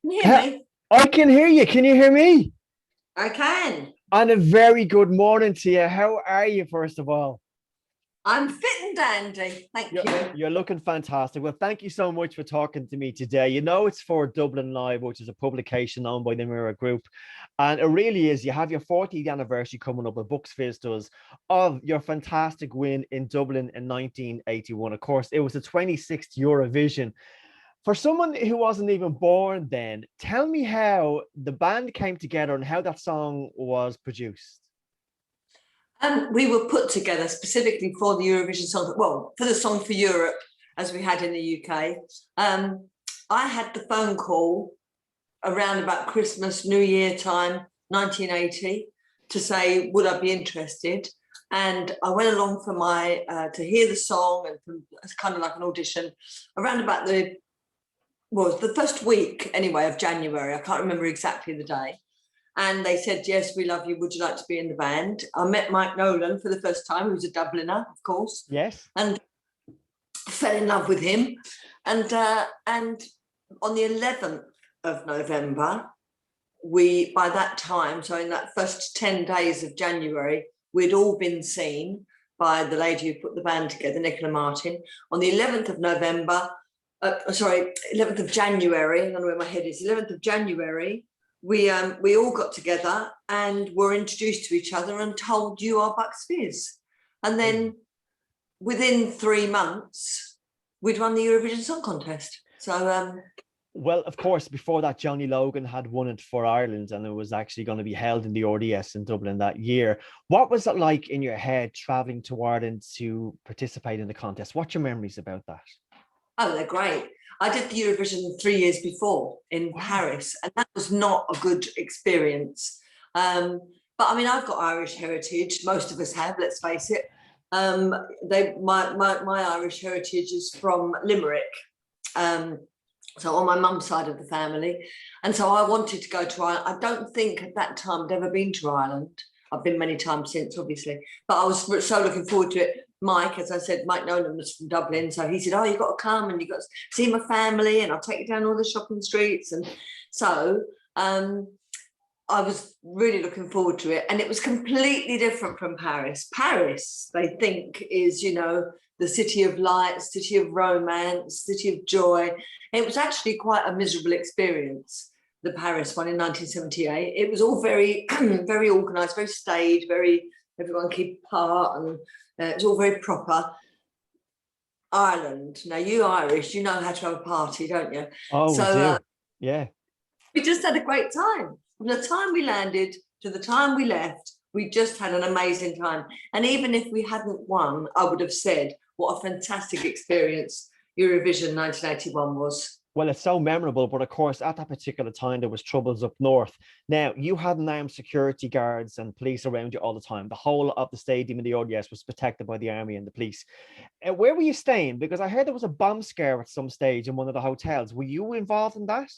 Can you hear me? I can hear you. Can you hear me? I can. And a very good morning to you. How are you, first of all? I'm fit and dandy. Thank You're, you. you're looking fantastic. Well, thank you so much for talking to me today. You know, it's for Dublin Live, which is a publication owned by the Mirror Group. And it really is. You have your 40th anniversary coming up, with Bucks Fizz does, of your fantastic win in Dublin in 1981. Of course, it was the 26th Eurovision. For someone who wasn't even born then, tell me how the band came together and how that song was produced. We were put together specifically for the Eurovision song, well, for the Song for Europe, as we had in the UK. I had the phone call around about Christmas, New Year time, 1980, to say, would I be interested? And I went along for my to hear the song, and it's kind of like an audition around about the first week anyway of January. I can't remember exactly the day. And they said, yes, we love you. Would you like to be in the band? I met Mike Nolan for the first time, who's a Dubliner, of course. Yes. And fell in love with him. And on the 11th of November, by that time, so in that first 10 days of January, we'd all been seen by the lady who put the band together, Nicola Martin. On the 11th of November, 11th of January, I don't know where my head is, 11th of January, we all got together and were introduced to each other and told, you are Bucks Fizz. And then within 3 months, we'd won the Eurovision Song Contest. So, well, of course, before that, Johnny Logan had won it for Ireland, and it was actually going to be held in the RDS in Dublin that year. What was it like in your head traveling to Ireland to participate in the contest? What's your memories about that? Oh, they're great. I did the Eurovision 3 years before in Paris, and that was not a good experience. But I mean, I've got Irish heritage. Most of us have, let's face it. My Irish heritage is from Limerick. So on my mum's side of the family. And so I wanted to go to Ireland. I don't think at that time I'd ever been to Ireland. I've been many times since, obviously. But I was so looking forward to it. Mike, as I said, Mike Nolan was from Dublin. So he said, oh, you've got to come and you've got to see my family and I'll take you down all the shopping streets. And so I was really looking forward to it. And it was completely different from Paris. Paris, they think, is, the city of lights, city of romance, city of joy. It was actually quite a miserable experience, the Paris one in 1978. It was all very, very organised, very staid, everyone keep apart, and it was all very proper. Ireland, now you Irish, you know how to have a party, don't you? Oh, so, we do. Yeah. We just had a great time. From the time we landed to the time we left, we just had an amazing time. And even if we hadn't won, I would have said, what a fantastic experience Eurovision 1981 was. Well, it's so memorable, but of course, at that particular time, there was troubles up north. Now, you had armed security guards and police around you all the time. The whole of the stadium in the RDS was protected by the army and the police. Where were you staying? Because I heard there was a bomb scare at some stage in one of the hotels. Were you involved in that?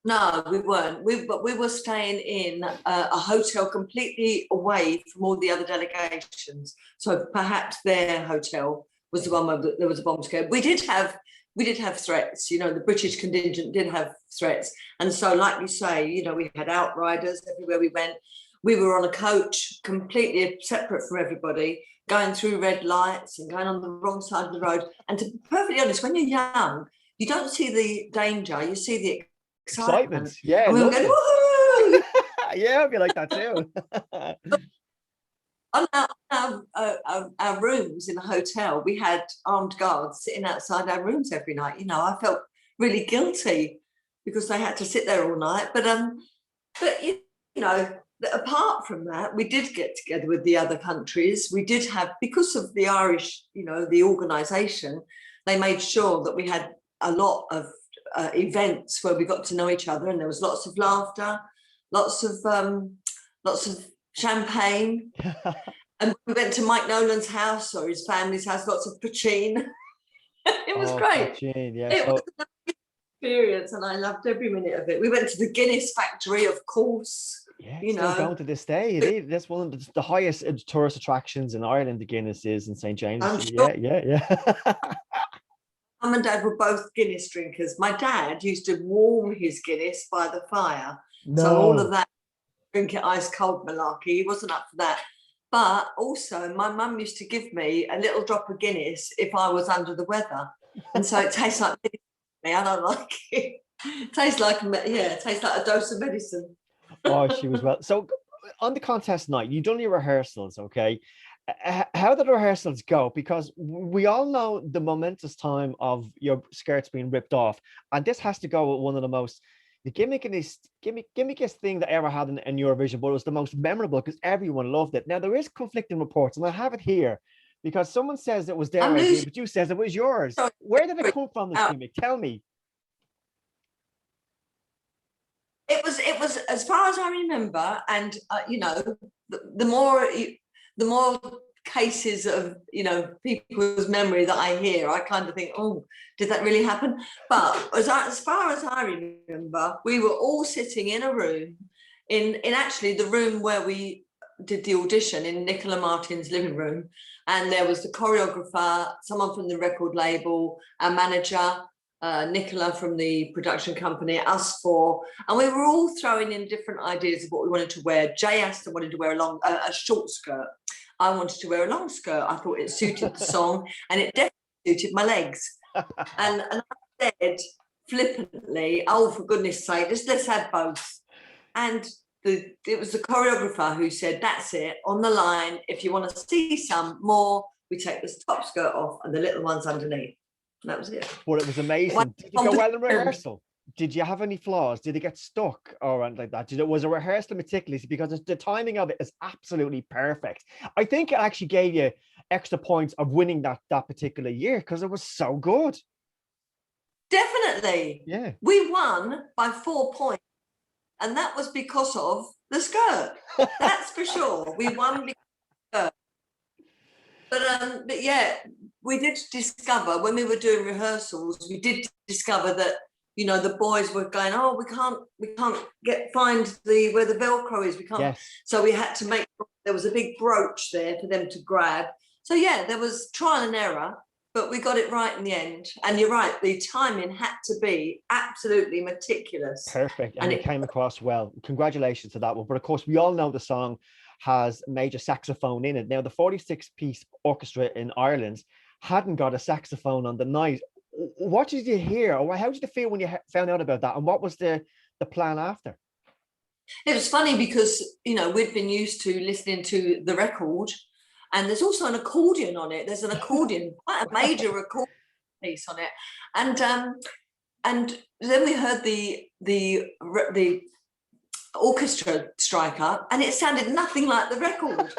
No, we weren't. We were staying in a hotel completely away from all the other delegations. So perhaps their hotel was the one where there was a bomb scare. We did have threats. The British contingent did have threats, and so, like you say, we had outriders everywhere we went. We were on a coach, completely separate from everybody, going through red lights and going on the wrong side of the road. And to be perfectly honest, when you're young, you don't see the danger; you see the excitement. Yeah, and we were going, woohoo! Yeah, I'd be like that too. On our rooms in the hotel, we had armed guards sitting outside our rooms every night. I felt really guilty because they had to sit there all night. But apart from that, we did get together with the other countries. We did have, because of the Irish, the organisation, they made sure that we had a lot of events where we got to know each other, and there was lots of laughter, lots of champagne. And we went to Mike Nolan's house or his family's house, lots of poutine. It was great. Poutine, yeah. It was an experience, and I loved every minute of it. We went to the Guinness factory, of course. Yeah, it's still going to this day. That's one of the highest tourist attractions in Ireland. The Guinness is in St. James. I'm sure. Yeah. and dad were both Guinness drinkers. My dad used to warm his Guinness by the fire. So all of that, drink it ice cold malarkey, he wasn't up for that. But also my mum used to give me a little drop of Guinness if I was under the weather. And so it tastes like medicine. I don't like it. It tastes like a dose of medicine. Oh, she was well. So on the contest night, you done your rehearsals, okay? How did the rehearsals go? Because we all know the momentous time of your skirts being ripped off, and this has to go with one of the most gimmickest thing that ever had in Eurovision, but it was the most memorable because everyone loved it. Now there is conflicting reports, and I have it here because someone says it was their idea, but you says it was yours. Where did it come from, this gimmick? Tell me. It was as far as I remember, and you know, the more cases of, you know, people's memory that I hear, I kind of think, oh, did that really happen? But as far as I remember, we were all sitting in a room, in actually the room where we did the audition, in Nicola Martin's living room, and there was the choreographer, someone from the record label, our manager, Nicola from the production company, us four, and we were all throwing in different ideas of what we wanted to wear. Jay Aston wanted to wear a short skirt. I wanted to wear a long skirt. I thought it suited the song, and it definitely suited my legs. and I said flippantly, "Oh, for goodness sake, let's have both." And it was the choreographer who said, "That's it, on the line. If you want to see some more, we take this top skirt off and the little ones underneath." And that was it. Well, it was amazing. Did you go well in rehearsal? Did you have any flaws? Did it get stuck or anything like that? Was a rehearsal meticulous? Because the timing of it is absolutely perfect. I think it actually gave you extra points of winning that particular year because it was so good. Definitely. Yeah. We won by 4 points, and that was because of the skirt. That's for sure. We won because of the skirt. But yeah, we did discover when we were doing rehearsals, we did discover that, you know, the boys were going, "Oh, we can't find where the Velcro is. We can't." Yes. So we had to make, there was a big brooch there for them to grab. So yeah, there was trial and error, but we got it right in the end. And you're right, the timing had to be absolutely meticulous. Perfect. And it came across well. Congratulations to that one. But of course, we all know the song has major saxophone in it. Now, the 46-piece orchestra in Ireland hadn't got a saxophone on the night. What did you hear, or how did you feel when you found out about that? And what was the plan after? It was funny because, you know, we'd been used to listening to the record, and there's also an accordion on it. There's an accordion, quite a major accordion piece on it. And then we heard the orchestra strike up, and it sounded nothing like the record.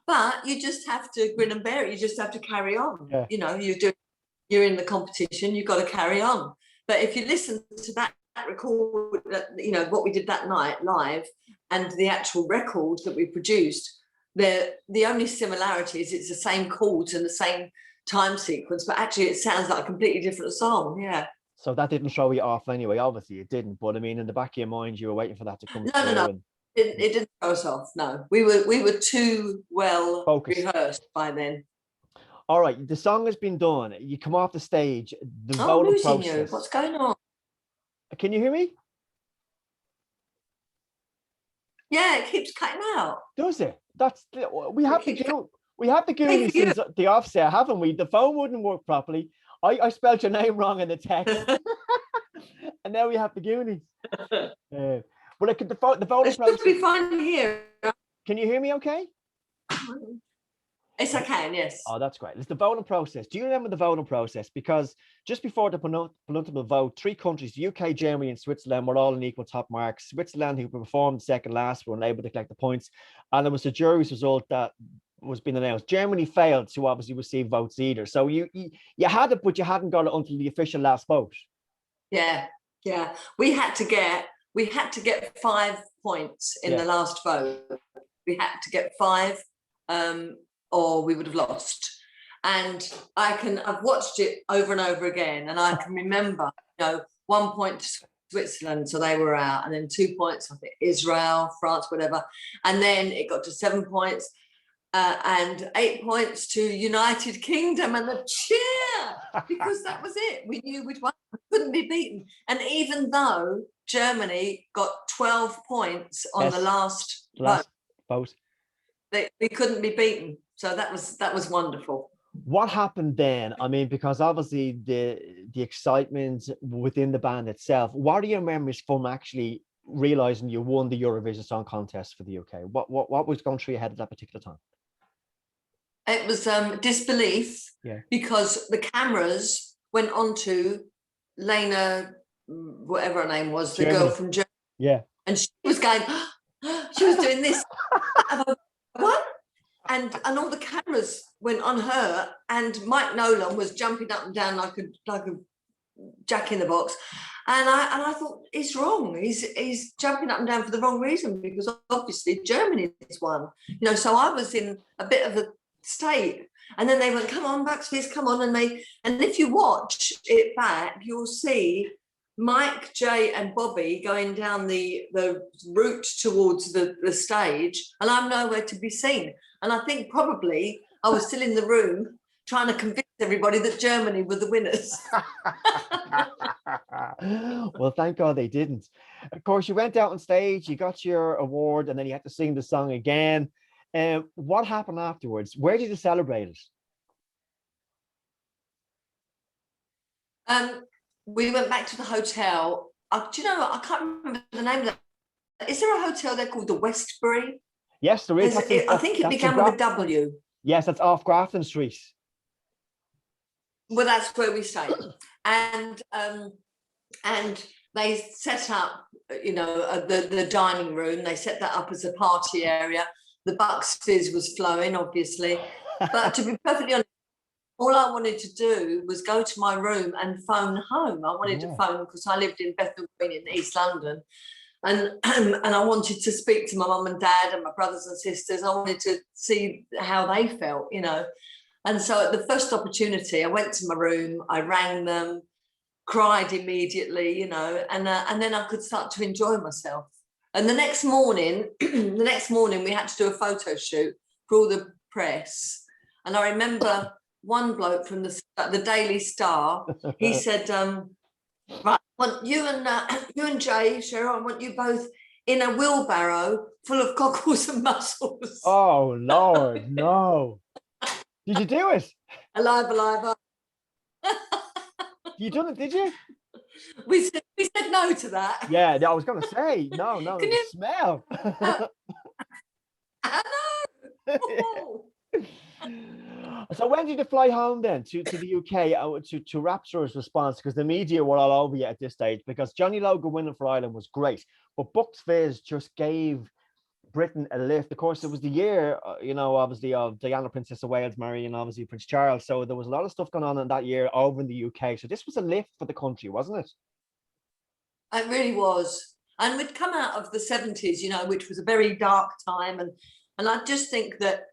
But you just have to grin and bear it. You just have to carry on. Yeah. You know, you're in the competition, you've got to carry on. But if you listen to that record, you know, what we did that night live and the actual record that we produced, the only similarity is it's the same chords and the same time sequence, but actually it sounds like a completely different song. Yeah. So that didn't throw you off anyway. Obviously it didn't, but I mean, in the back of your mind, you were waiting for that to come through. No. It didn't throw us off. No, we were too well focused, rehearsed by then. All right, the song has been done. You come off the stage. The voting process. What's going on? Can you hear me? Yeah, it keeps cutting out. Does it? We have the Goonies since the offset, haven't we? The phone wouldn't work properly. I spelled your name wrong in the text, and now we have the Goonies. But the voting process should be fine here. Can you hear me? Okay. Yes, I can. Yes. Oh, that's great. It's the voting process. Do you remember the voting process? Because just before the penultimate vote, 3 countries, the UK, Germany, and Switzerland, were all in equal top marks. Switzerland, who performed second last, were unable to collect the points, and it was the jury's result that was being announced. Germany failed to obviously receive votes either. So you had it, but you hadn't got it until the official last vote. Yeah. We had to get 5 points in the last vote. We had to get 5. Or we would have lost. And I've watched it over and over again, and I can remember, you know, 1 point to Switzerland, so they were out, and then 2 points, I think, Israel, France, whatever. And then it got to 7 points. and 8 points to United Kingdom, and the cheer, because that was it. We knew which one couldn't be beaten. And even though Germany got 12 points on the last vote, we couldn't be beaten. So that was wonderful. What happened then? I mean, because obviously the excitement within the band itself. What are your memories from actually realizing you won the Eurovision Song Contest for the UK? What was going through your head at that particular time? It was disbelief, because the cameras went on to Lena, whatever her name was, the girl from Germany. And she was going, she was doing this. What? And all the cameras went on her, and Mike Nolan was jumping up and down like a jack in the box. And I thought, he's wrong. He's jumping up and down for the wrong reason, because obviously Germany's won. So I was in a bit of a state. And then they went, come on, Bucks Fizz, come on. And if you watch it back, you'll see Mike, Jay and Bobby going down the route towards the stage, and I'm nowhere to be seen. And I think probably I was still in the room trying to convince everybody that Germany were the winners. Well, thank God they didn't. Of course, you went out on stage, you got your award, and then you had to sing the song again. What happened afterwards? Where did you celebrate it? We went back to the hotel. Do you know, I can't remember the name of that. Is there a hotel there called the Westbury? Yes, there is. I think it began with a W. Yes, that's off Grafton Street. Well, that's where we stayed. And they set up, the dining room. They set that up as a party area. The Bucks Fizz was flowing, obviously. But to be perfectly honest, all I wanted to do was go to my room and phone home. I wanted to phone, because I lived in Bethnal Green in East London. And I wanted to speak to my mum and dad and my brothers and sisters. I wanted to see how they felt, And so at the first opportunity, I went to my room, I rang them, cried immediately, and then I could start to enjoy myself. And the next morning, we had to do a photo shoot for all the press. And I remember one bloke from the Daily Star, he said, right, I want you and Jay, Cheryl, I want you both in a wheelbarrow full of cockles and mussels. Oh, Lord, no. Did you do it? Alive. You done it, did you? We said no to that. Yeah, I was going to say, no, the smell. I know. So when did you fly home then to the UK to Rapture's response? Because the media were all over you at this stage, because Johnny Logan winning for Ireland was great, but Bucks Fizz just gave Britain a lift. Of course, it was the year, obviously, of Diana, Princess of Wales marrying obviously Prince Charles. So there was a lot of stuff going on in that year over in the UK. So this was a lift for the country, wasn't it? It really was. And we'd come out of the 70s, which was a very dark time. And I just think that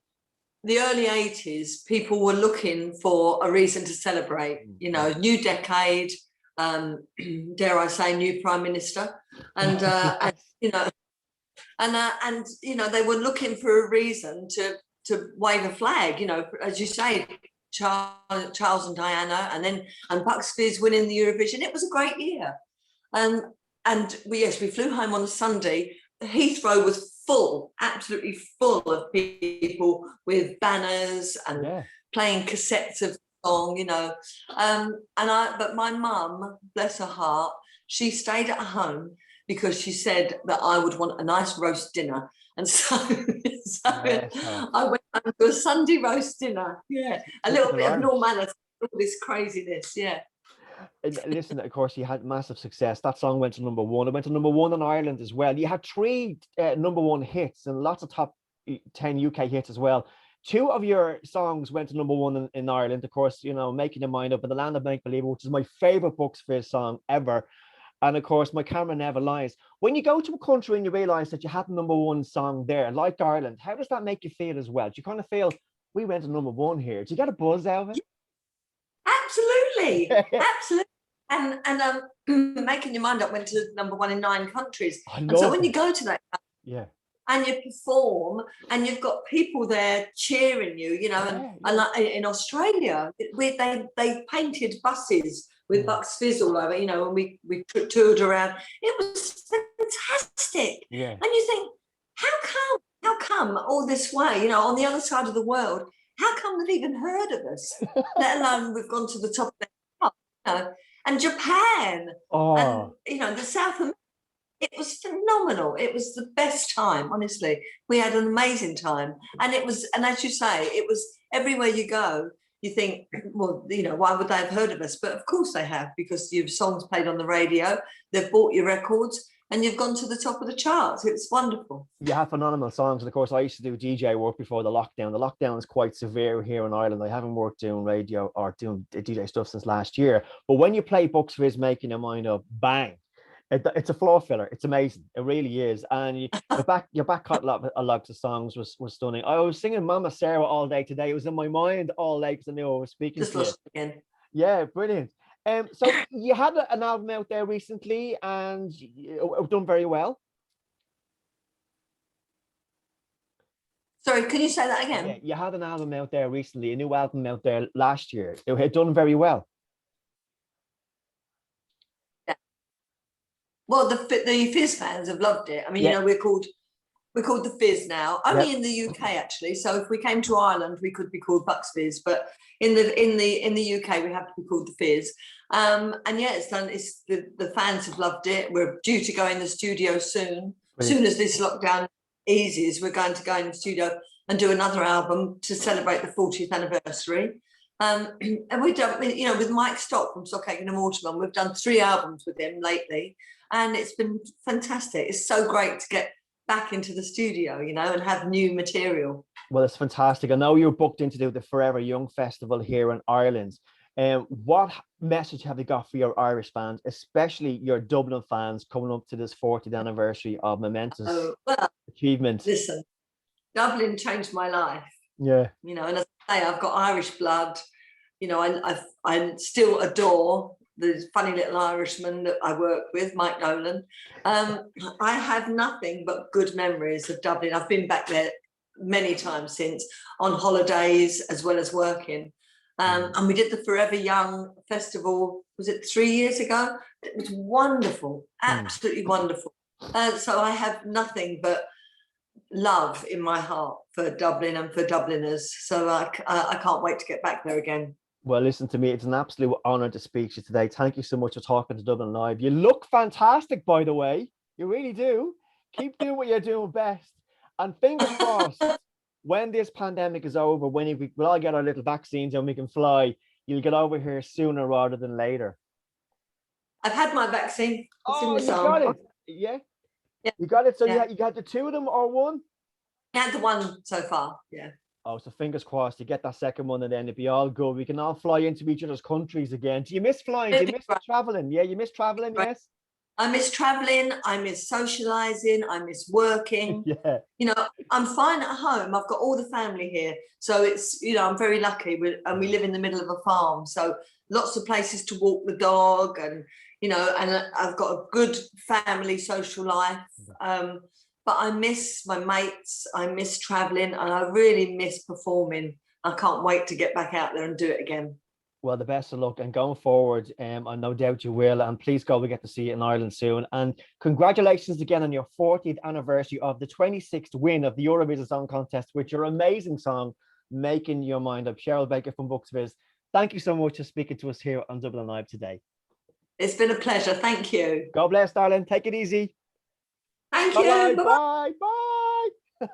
the early 80s, people were looking for a reason to celebrate, new decade, dare I say, new prime minister. And, they were looking for a reason to wave a flag, as you say, Charles and Diana, and Bucks Fizz winning the Eurovision. It was a great year. And we flew home on a Sunday. Heathrow was full, absolutely full of people with banners and playing cassettes of song, but my mum, bless her heart, she stayed at home because she said that I would want a nice roast dinner. And so I went home to a Sunday roast dinner. Yeah, a little bit of normality, all this craziness, Listen, of course, you had massive success. That song went to number one. It went to number one in Ireland as well. You had 3 number one hits and lots of top 10 UK hits as well. 2 of your songs went to number one in Ireland. Of course, Making Your Mind Up in the Land of Make Believe, which is my favorite Bucks Fizz song ever. And of course, My Camera Never Lies. When you go to a country and you realize that you had the number one song there, like Ireland, how does that make you feel as well? Do you kind of feel, we went to number one here? Do you get a buzz out of it? Absolutely. Absolutely. And Making Your Mind Up went to number one in 9 countries. And so when you go to that, and you perform, and you've got people there cheering you, you know. And like in Australia, they painted buses with Bucks Fizz all over, you know, and we toured around. It was fantastic. Yeah. And you think, how come all this way, you know, on the other side of the world, how come they've even heard of us, let alone we've gone to the top of their chart, you know? And Japan, and, you know, the South America. It was phenomenal. It was the best time, honestly. We had an amazing time. And it was, and as you say, it was everywhere you go, you think, well, you know, why would they have heard of us? But of course they have, because your songs played on the radio, they've bought your records, and you've gone to the top of the charts. It was wonderful. You have phenomenal songs. And of course, I used to do DJ work before the lockdown. The lockdown is quite severe here in Ireland. I haven't worked doing radio or doing DJ stuff since last year. But when you play Bucks Fizz, Making Your Mind Up, bang. It's a floor filler. It's amazing. It really is. And your back catalog of songs was stunning. I was singing Mama Sarah all day today. It was in my mind all day because I knew I was speaking to you. Again. Yeah, brilliant. So you had an album out there recently, and you've done very well. Sorry, can you say that again? Yeah, you had an album out there recently, a new album out there last year. It had done very well. Well, the Fizz fans have loved it. I mean, you know, we're called the Fizz now, only in the UK actually. So if we came to Ireland, we could be called Bucks Fizz, but in the UK, we have to be called the Fizz. And yeah, it's done. It's the fans have loved it. We're due to go in the studio soon. As soon as this lockdown eases, we're going to go in the studio and do another album to celebrate the 40th anniversary. And we've done, you know, with Mike Stock from Stock Aitken and Waterman, we've done 3 albums with him lately. And it's been fantastic. It's so great to get back into the studio, you know, and have new material. Well, it's fantastic. I know you're booked in to do the Forever Young Festival here in Ireland. What message have you got for your Irish fans, especially your Dublin fans, coming up to this 40th anniversary of momentous achievement? Listen, Dublin changed my life. Yeah. You know, and as I say, I've got Irish blood. You know, I still adore the funny little Irishman that I work with, Mike Nolan. I have nothing but good memories of Dublin. I've been back there many times since, on holidays as well as working. And we did the Forever Young Festival, was it 3 years ago? It was wonderful, absolutely wonderful. So I have nothing but love in my heart for Dublin and for Dubliners. So I can't wait to get back there again. Well, listen to me. It's an absolute honour to speak to you today. Thank you so much for talking to Dublin Live. You look fantastic, by the way. You really do. Keep doing what you're doing best. And fingers crossed, when this pandemic is over, when we'll all get our little vaccines and we can fly, you'll get over here sooner rather than later. I've had my vaccine. You got it. Yeah. You got it. So you had the 2 of them or 1? I had the 1 so far. Yeah. Oh, so fingers crossed you get that second one, and then it'll be all good. We can all fly into each other's countries again. Do you miss flying? Do you miss traveling? Yeah, you miss traveling, yes? I miss traveling. I miss socializing. I miss working. Yeah. You know, I'm fine at home. I've got all the family here. So it's, you know, I'm very lucky. And we live in the middle of a farm. So lots of places to walk the dog, and, you know, and I've got a good family social life. But I miss my mates, I miss traveling, and I really miss performing. I can't wait to get back out there and do it again. Well, the best of luck, and going forward, I no doubt you will. And please God, we get to see you in Ireland soon. And congratulations again on your 40th anniversary of the 26th win of the Eurovision Song Contest with your amazing song, Making Your Mind Up. Cheryl Baker from Bucks Fizz, thank you so much for speaking to us here on Dublin Live today. It's been a pleasure. Thank you. God bless, darling. Take it easy. Thank you. Bye. Bye. Bye.